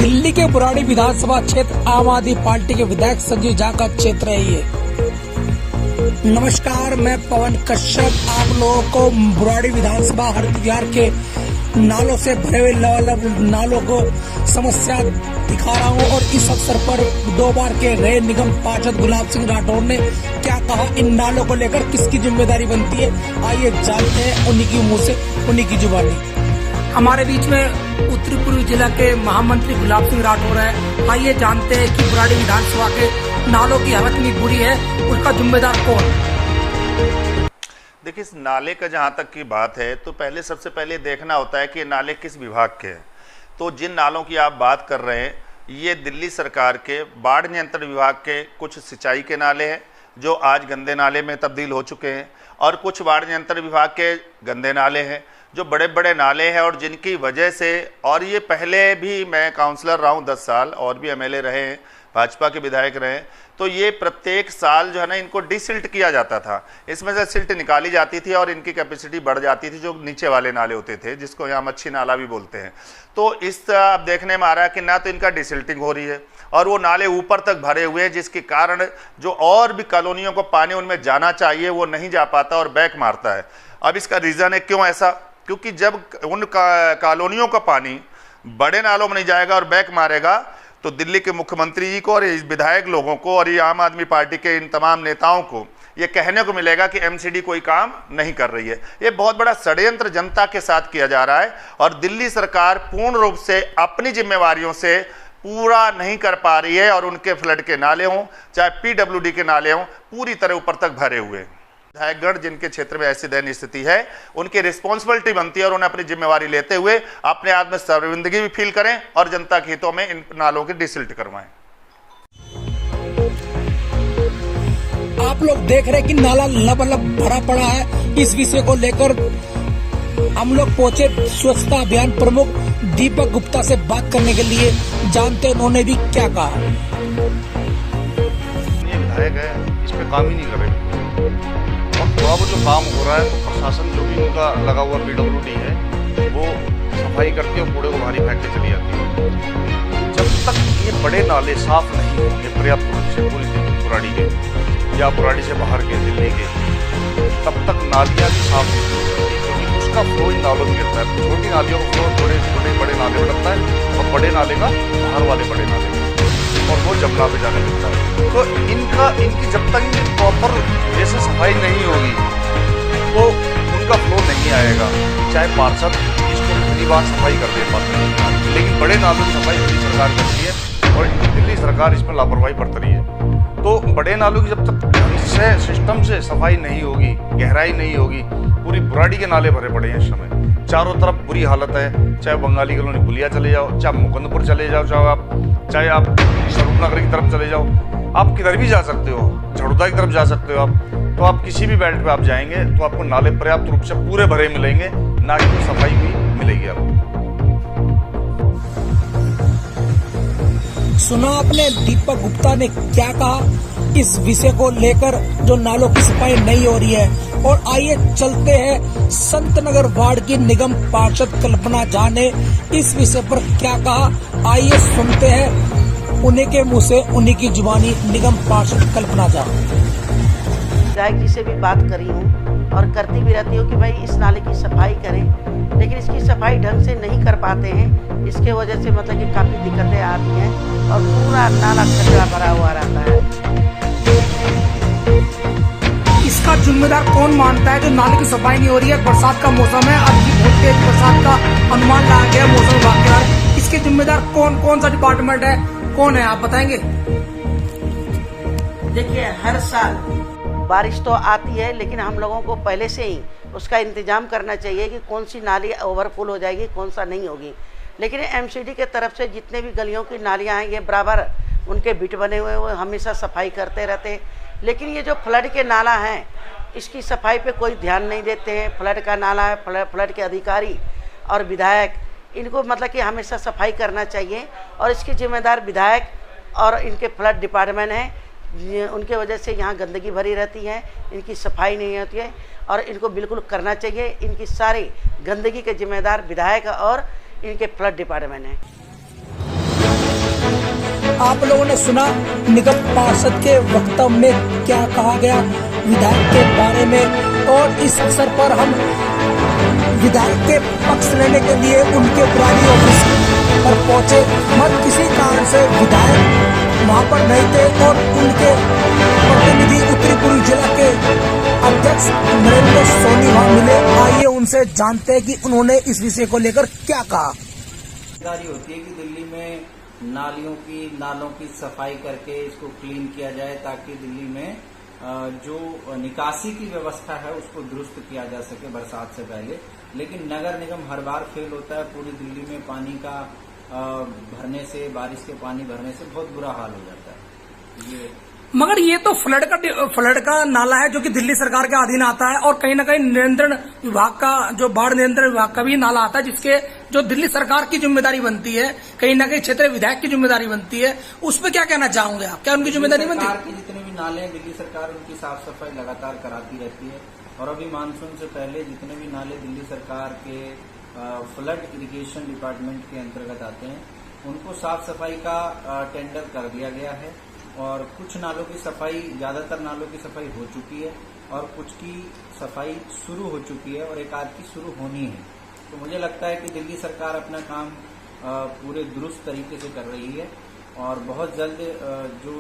दिल्ली के बुराड़ी विधानसभा क्षेत्र आम आदमी पार्टी के विधायक संजीव झा का क्षेत्र है ये। नमस्कार, मैं पवन कश्यप आप लोगों को बुराड़ी विधानसभा हरिद्वार के नालों से भरे हुए नालों को समस्या दिखा रहा हूँ। और इस अवसर पर 2 बार के रहे निगम पार्षद गुलाब सिंह राठौर ने क्या कहा, इन नालों को लेकर किसकी जिम्मेदारी बनती है, आइए जानते हैं उन्हीं की मुंह से, उन्हीं की जुबानी। हमारे बीच में उत्तरी पूर्वी जिला के महामंत्री गुलाब सिंह राठौर है। आइए जानते हैं कि बुराड़ी विधानसभा के नालों की हालत इतनी बुरी है, उसका जिम्मेदार कौन। देखिए, इस नाले का जहाँ तक की बात है तो सबसे पहले देखना होता है कि ये नाले किस विभाग के हैं। तो जिन नालों की आप बात कर रहे हैं, ये दिल्ली सरकार के बाढ़ नियंत्रण विभाग के कुछ सिंचाई के नाले हैं जो आज गंदे नाले में तब्दील हो चुके हैं, और कुछ बाढ़ नियंत्रण विभाग के गंदे नाले हैं जो बड़े बड़े नाले हैं, और जिनकी वजह से, और ये पहले भी मैं काउंसलर रहा हूँ 10 साल और भी एमएलए रहे हैं, भाजपा के विधायक रहे हैं, तो ये प्रत्येक साल जो है ना इनको डिसिल्ट किया जाता था। इसमें से सिल्ट निकाली जाती थी और इनकी कैपेसिटी बढ़ जाती थी, जो नीचे वाले नाले होते थे जिसको यहाँ मच्छी नाला भी बोलते हैं। तो इस अब देखने में आ रहा है कि ना तो इनका डिसिल्टिंग हो रही है और वो नाले ऊपर तक भरे हुए हैं, जिसके कारण जो और भी कॉलोनियों को पानी उनमें जाना चाहिए वो नहीं जा पाता और बैक मारता है। अब इसका रीज़न है क्यों ऐसा, क्योंकि जब उन कॉलोनियों का पानी बड़े नालों में नहीं जाएगा और बैक मारेगा तो दिल्ली के मुख्यमंत्री जी को और इस विधायक लोगों को और ये आम आदमी पार्टी के इन तमाम नेताओं को ये कहने को मिलेगा कि एमसीडी कोई काम नहीं कर रही है। ये बहुत बड़ा षड्यंत्र जनता के साथ किया जा रहा है और दिल्ली सरकार पूर्ण रूप से अपनी जिम्मेवारियों से पूरा नहीं कर पा रही है, और उनके फ्लड के नाले हों चाहे पीडब्ल्यूडी के नाले हों पूरी तरह ऊपर तक भरे हुए हैं। विधायकगण जिनके क्षेत्र में ऐसी दयनीय स्थिति है, उनकी रिस्पॉन्सिबिलिटी बनती है और उन्हें अपनी जिम्मेवारी लेते हुए अपने आप में शर्मिंदगी भी फील करें और जनता के हितों में इन नालों की डिसिल्ट करवाएं। आप लोग देख रहे हैं कि नाला लबालब भरा पड़ा है। इस विषय को लेकर हम लोग पहुंचे स्वच्छता अभियान प्रमुख दीपक गुप्ता से बात करने के लिए, जानते हैं उन्होंने भी क्या कहा। ये विधायक है, इस पे काम ही नहीं कर रहे और थोड़ा बहुत जो काम हो रहा है, प्रशासन जो भी उनका लगा हुआ पीडब्ल्यूडी है वो सफाई करके और कूड़े को बाहर फेंक के चली जाती है। जब तक ये बड़े नाले साफ नहीं होंगे पर्याप्त रूप से पूरी बुराड़ी के या बुराड़ी से बाहर के दिल्ली के, तब तक नालियाँ भी साफ नहीं हो सकती, क्योंकि उसका फ्लो इन नालों में गिरता है। छोटी नालियों का फ्लो छोटे छोटे बड़े नाले में लगता है और बड़े नाले का बाहर वाले बड़े नाले में, और वो जमुना पे जाने लगता है। तो इनकी जब तक प्रॉपर जैसे सफाई नहीं होगी तो उनका फ्लो नहीं आएगा। चाहे पार्षद इसको कितनी बार सफाई कर दे पाते हैं, लेकिन बड़े नालों की सफाई दिल्ली सरकार करती है और दिल्ली सरकार इसमें लापरवाही बरत रही है। तो बड़े नालों की जब तक ढंग से सिस्टम से सफाई नहीं होगी, गहराई नहीं होगी, पूरी बुराड़ी के नाले भरे पड़े हैं इस समय, चारों तरफ बुरी हालत है। चाहे बंगाली कॉलोनी पुलिया चले जाओ, चाहे मुकुंदपुर चले जाओ, चाहे आप स्वरूप नगर की तरफ चले जाओ, आप किधर भी जा सकते हो, झड़ुदा की तरफ जा सकते हो आप, तो आप किसी भी बेल्ट पे आप जाएंगे तो आपको नाले पर्याप्त रूप से पूरे भरे मिलेंगे, ना कि सफाई भी मिलेगी आपको। सुना आपने दीपक गुप्ता ने क्या कहा इस विषय को लेकर, जो नालों की सफाई नहीं हो रही है। और आइए चलते हैं संत नगर वार्ड की निगम पार्षद कल्पना झा ने इस विषय पर क्या कहा, आइए सुनते हैं उन्हीं के मुंह से, उन्हीं की जुबानी, निगम पार्षद कल्पना झा। विधायक जी से भी बात करी हूँ और करती भी रहती हूँ कि भाई इस नाले की सफाई करें, लेकिन इसकी सफाई ढंग से नहीं कर पाते हैं। इसके वजह से मतलब कि काफ़ी दिक्कतें आती हैं और पूरा नाला कचरा भरा हुआ रहता है। इसका जिम्मेदार कौन मानता है जो नाले की सफाई नहीं हो रही है? बरसात का मौसम है, अब की बहुत तेज बरसात का अनुमान लगा गया मौसम विभाग के। इसके जिम्मेदार कौन सा डिपार्टमेंट है, कौन है, आप बताएंगे? देखिए, हर साल बारिश तो आती है, लेकिन हम लोगों को पहले से ही उसका इंतजाम करना चाहिए कि कौन सी नाली ओवरफुल हो जाएगी, कौन सा नहीं होगी। लेकिन एमसीडी के तरफ से जितने भी गलियों की नालियाँ हैं, ये बराबर उनके बिट बने हुए वो हमेशा सफाई करते रहते हैं। लेकिन ये जो फ्लड के नाला हैं, इसकी सफाई पे कोई ध्यान नहीं देते हैं। फ्लड का नाला है, फ्लड के अधिकारी और विधायक, इनको मतलब कि हमेशा सफाई करना चाहिए, और इसकी जिम्मेदार विधायक और इनके फ्लड डिपार्टमेंट है। उनके वजह से यहाँ गंदगी भरी रहती है, इनकी सफाई नहीं होती है, और इनको बिल्कुल करना चाहिए। इनकी सारी गंदगी के जिम्मेदार विधायक और इनके फ्लड डिपार्टमेंट हैं। आप लोगों ने सुना निगम पार्षद के वक्तव्य में क्या कहा गया विधायक के बारे में, और इस अवसर पर हम विधायक के पक्ष लेने के लिए उनके बुराड़ी ऑफिस पर पहुंचे, मगर किसी कारण से विधायक वहां पर नहीं थे और उनके प्रतिनिधि उत्तरी पूर्वी जिला के अध्यक्ष नरेंद्र सोनी वहां मिले। आइए उनसे जानते हैं कि उन्होंने इस विषय को लेकर क्या कहा। जिम्मेदारी होती है कि दिल्ली में नालों की सफाई करके इसको क्लीन किया जाए, ताकि दिल्ली में जो निकासी की व्यवस्था है उसको दुरुस्त किया जा सके बरसात से पहले। लेकिन नगर निगम हर बार फेल होता है। पूरी दिल्ली में पानी का भरने से, बारिश के पानी भरने से बहुत बुरा हाल हो जाता है। मगर ये तो फ्लड का नाला है जो कि दिल्ली सरकार के अधीन आता है, और कहीं न कहीं नियंत्रण विभाग का, जो बाढ़ नियंत्रण विभाग का भी नाला आता है, जिसके जो दिल्ली सरकार की जिम्मेदारी बनती है, कहीं न कहीं क्षेत्रीय विधायक की जिम्मेदारी बनती है। उस पर क्या कहना चाहोगे आप? क्या उनकी जिम्मेदारी बनती है? सरकार की जितने भी नाले हैं, दिल्ली सरकार उनकी साफ सफाई लगातार कराती रहती है। और अभी मानसून से पहले जितने भी नाले दिल्ली सरकार के फ्लड इरिगेशन डिपार्टमेंट के अंतर्गत आते हैं, उनको साफ सफाई का टेंडर कर दिया गया है। और कुछ नालों की सफाई, ज्यादातर नालों की सफाई हो चुकी है और कुछ की सफाई शुरू हो चुकी है और एक आध की शुरू होनी है। तो मुझे लगता है कि दिल्ली सरकार अपना काम पूरे दुरुस्त तरीके से कर रही है और बहुत जल्द जो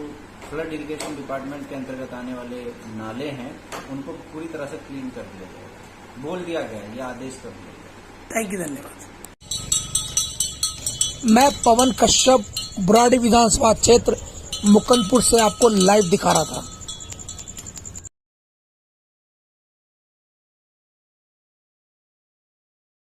फ्लड इरिगेशन डिपार्टमेंट के अंतर्गत आने वाले नाले हैं उनको पूरी तरह से क्लीन कर दिया जाएगा। बोल दिया गया, यह आदेश कर दिया गया। थैंक यू, धन्यवाद। मैं पवन कश्यप बुराड़ी विधानसभा क्षेत्र मुकंदपुर से आपको लाइव दिखा रहा था।